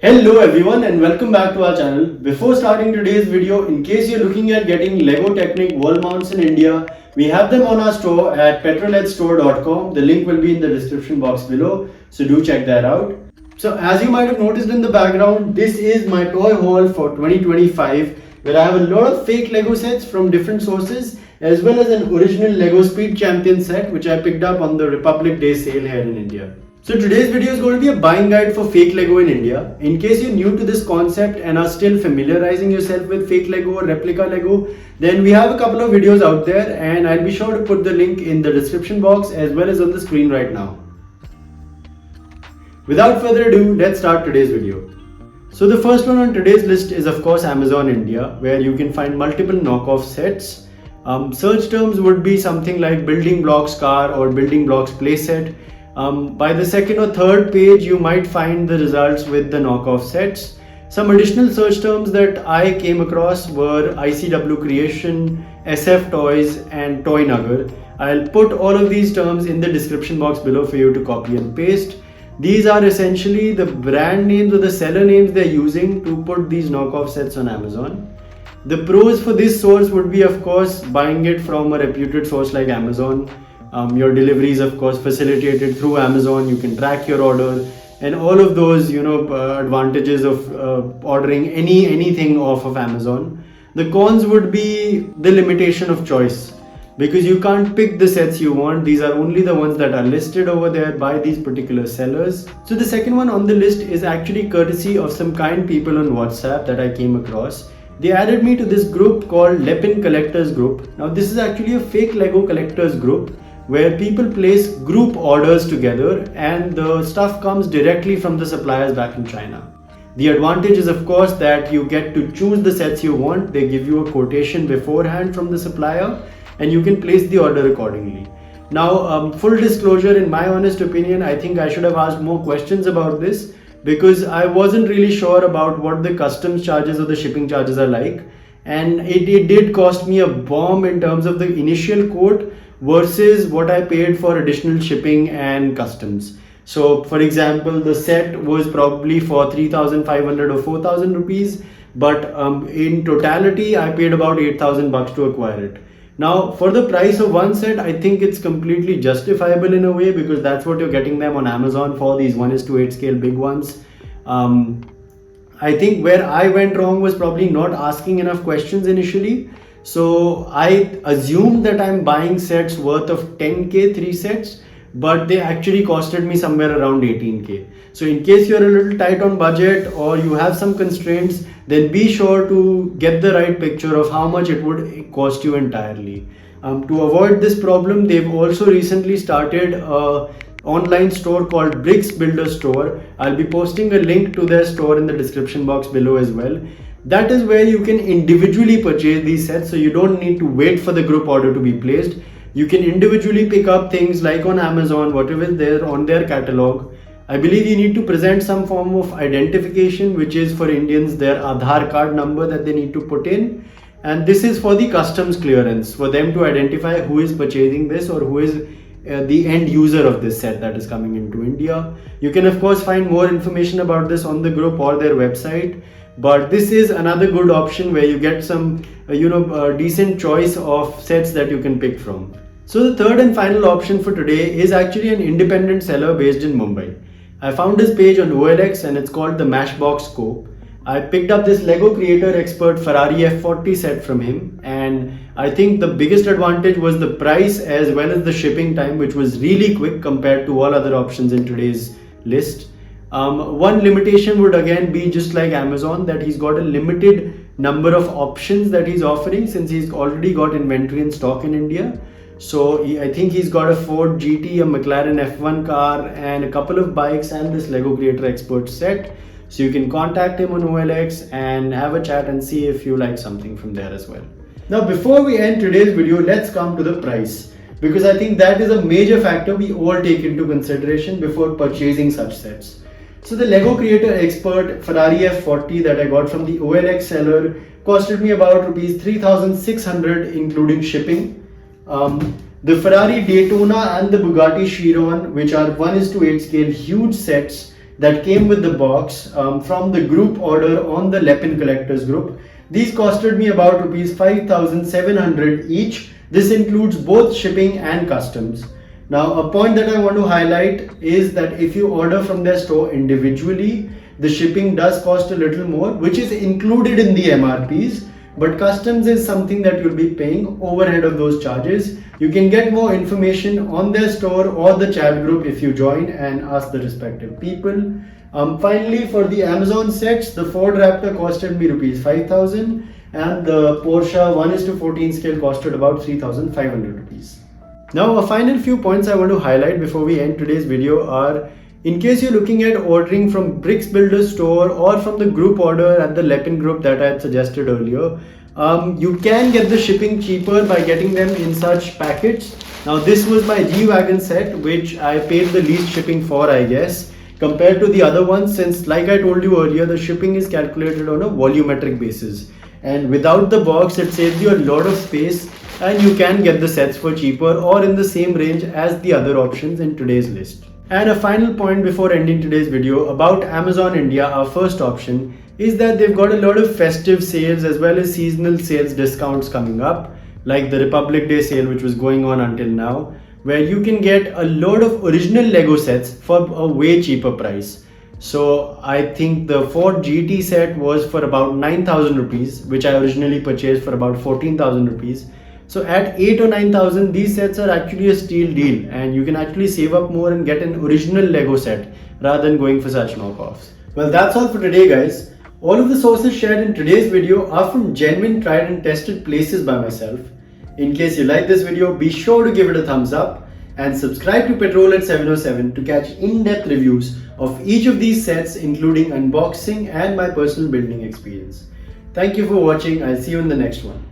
Hello everyone and welcome back to our channel. Before starting today's video, in case you're looking at getting Lego Technic wall mounts in India, we have them on our store at petrolheadstore.com. The link will be in the description box below, so do check that out. So as you might have noticed in the background, this is my toy haul for 2025, where I have a lot of fake Lego sets from different sources, as well as an original Lego Speed Champion set which I picked up on the Republic Day sale here in India. So today's video is going to be a buying guide for fake Lego in India. In case you're new to this concept and are still familiarizing yourself with fake Lego or replica Lego, then we have a couple of videos out there and I'll be sure to put the link in the description box as well as on the screen right now. Without further ado, let's start today's video. So the first one on today's list is of course Amazon India, where you can find multiple knockoff sets. Search terms would be something like building blocks car or building blocks playset. By the second or third page, you might find the results with the knockoff sets. Some additional search terms that I came across were ICW Creation, SF Toys and Toy Nugger. I'll put all of these terms in the description box below for you to copy and paste. These are essentially the brand names or the seller names they're using to put these knockoff sets on Amazon. The pros for this source would be of course buying it from a reputed source like Amazon. Your delivery is of course facilitated through Amazon. You can track your order and all of those advantages of ordering anything off of Amazon. The cons would be the limitation of choice, because you can't pick the sets you want. These are only the ones that are listed over there by these particular sellers. So the second one on the list is actually courtesy of some kind people on WhatsApp that I came across. They added me to this group called Lepin Collectors Group. Now this is actually a fake Lego collectors group where people place group orders together and the stuff comes directly from the suppliers back in China. The advantage is of course that you get to choose the sets you want. They give you a quotation beforehand from the supplier and you can place the order accordingly. Now full disclosure, in my honest opinion, I think I should have asked more questions about this, because I wasn't really sure about what the customs charges or the shipping charges are like, and it did cost me a bomb in terms of the initial quote versus what I paid for additional shipping and customs. So for example, the set was probably for 3,500 or 4,000 rupees, but in totality I paid about 8,000 bucks to acquire it. Now for the price of one set, I think it's completely justifiable in a way, because that's what you're getting them on Amazon for, these 1:8 scale big ones. I think where I went wrong was probably not asking enough questions initially. So I assumed that I'm buying sets worth of 10k, 3 sets, but they actually costed me somewhere around 18k. So in case you're a little tight on budget or you have some constraints, then be sure to get the right picture of how much it would cost you entirely. To avoid this problem, they've also recently started an online store called Brix Builder Store. I'll be posting a link to their store in the description box below as well. That is where you can individually purchase these sets, so you don't need to wait for the group order to be placed. You can individually pick up things like on Amazon, whatever is there on their catalog. I believe you need to present some form of identification, which is for Indians their Aadhaar card number that they need to put in. And this is for the customs clearance, for them to identify who is purchasing this or who is the end user of this set that is coming into India. You can of course find more information about this on the group or their website. But this is another good option where you get some decent choice of sets that you can pick from. So the third and final option for today is actually an independent seller based in Mumbai. I found his page on Olx and it's called the Mashbox Co. I picked up this Lego Creator Expert Ferrari F40 set from him, and I think the biggest advantage was the price as well as the shipping time, which was really quick compared to all other options in today's list. One limitation would again be just like Amazon, that he's got a limited number of options that he's offering, since he's already got inventory in stock in India. So I think he's got a Ford GT, a McLaren F1 car and a couple of bikes and this Lego Creator Expert set. So you can contact him on OLX and have a chat and see if you like something from there as well. Now before we end today's video, let's come to the price, because I think that is a major factor we all take into consideration before purchasing such sets. So the Lego Creator Expert Ferrari F40 that I got from the Olx seller costed me about rupees 3,600 including shipping. The Ferrari Daytona and the Bugatti Chiron, which are 1:8 scale huge sets, that came with the box from the group order on the Lepin Collectors group. These costed me about rupees 5,700 each. This includes both shipping and customs. Now, a point that I want to highlight is that if you order from their store individually, the shipping does cost a little more, which is included in the MRPs, but customs is something that you'll be paying overhead of those charges. You can get more information on their store or the chat group if you join and ask the respective people. Finally, for the Amazon sets, the Ford Raptor costed me rupees 5,000 and the Porsche 1:14 scale costed about 3,500 rupees. Now, a final few points I want to highlight before we end today's video are, in case you're looking at ordering from Brix Builder store or from the group order at the Lepin group that I had suggested earlier, you can get the shipping cheaper by getting them in such packets. Now, this was my G-Wagon set, which I paid the least shipping for, I guess, compared to the other ones, since like I told you earlier, the shipping is calculated on a volumetric basis. And without the box, it saves you a lot of space and you can get the sets for cheaper or in the same range as the other options in today's list. And a final point before ending today's video about Amazon India, our first option, is that they've got a lot of festive sales as well as seasonal sales discounts coming up, like the Republic Day sale which was going on until now, where you can get a lot of original Lego sets for a way cheaper price. So I think the Ford GT set was for about 9,000 rupees, which I originally purchased for about 14,000 rupees. So at 8 or 9,000, these sets are actually a steal deal and you can actually save up more and get an original Lego set rather than going for such knockoffs. Well, that's all for today, guys. All of the sources shared in today's video are from genuine, tried and tested places by myself. In case you like this video, be sure to give it a thumbs up and subscribe to Petrol at 707 to catch in-depth reviews of each of these sets, including unboxing and my personal building experience. Thank you for watching. I'll see you in the next one.